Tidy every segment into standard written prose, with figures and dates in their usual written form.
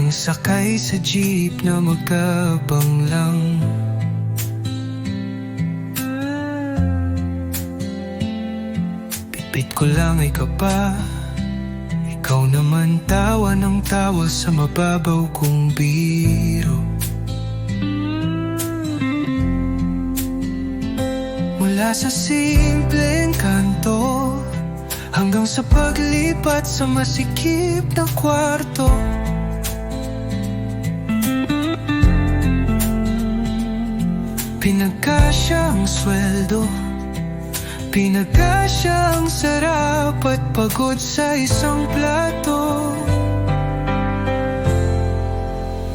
Muling sakay sa jeep na magkabang lang. Bitbit ko lang ay kapa, ikaw naman tawa ng tawa sa mababaw kong biro. Mula sa simpleng kanto hanggang sa paglipat sa masikip na kwarto, pinagkasya ang sweldo, pinagkasya ang sarap at pagod sa isang plato.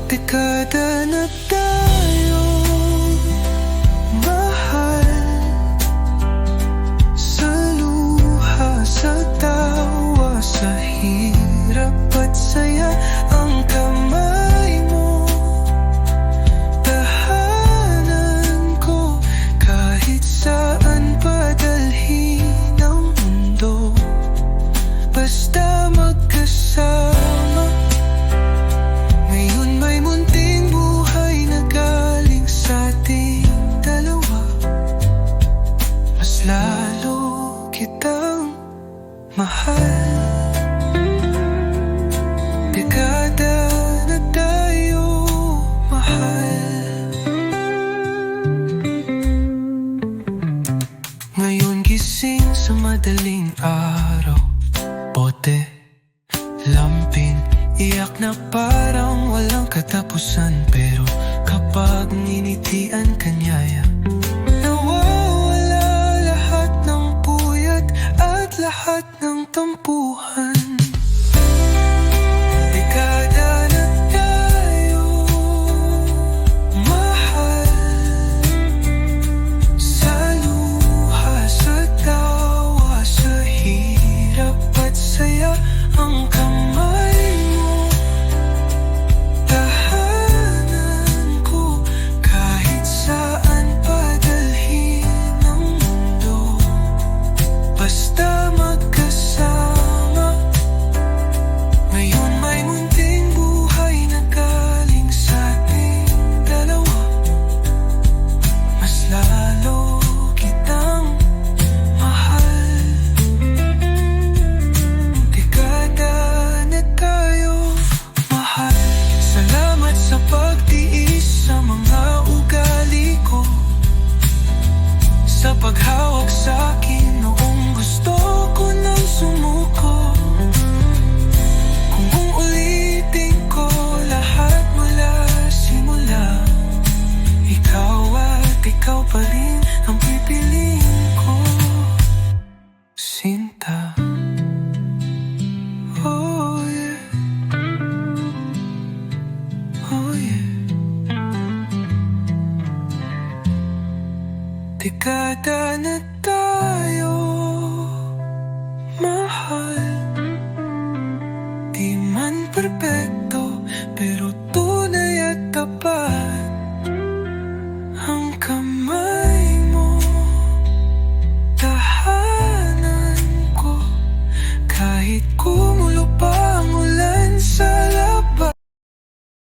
Dekada na tayo, mahal, sa luha, sa tawa, sa hirap at saya. Ang kamay mo, tahanan ko, kahit saan padalhin ang mundo, basta magkasama. Ngayon may munting buhay na galing sa ating dalawa. Mas lalo kitang mahal. Dekada na tayo, mahal. Ngayon gising sa madaling araw, bote, lampin, iyak na parang walang katapusan. Pero kapag ninitian kanyaya, nawawala lahat ng puyat at lahat ng tampuhan. Dekada na tayo, mahal, sa luha, sa tawa, sa hirap at saya. Ang kamay mo, tahanan ko, kahit saan padalhin ang mundo, basta magkasama. Ngayon may munting buhay na galing sa ating dalawa. Mas lalo kitang mahal. Dekada na tayo, mahal. Salamat sa pagtiis sa mga ugali ko, sa paghawak sa akin noong gusto ko nang sumuko. Kung uulitin ko lahat mula simula, ikaw at ikaw pa rin ang pipiliin ko, Sinta. Oh yeah, oh yeah. Dekada na tayo, mahal. Di man perpekto, pero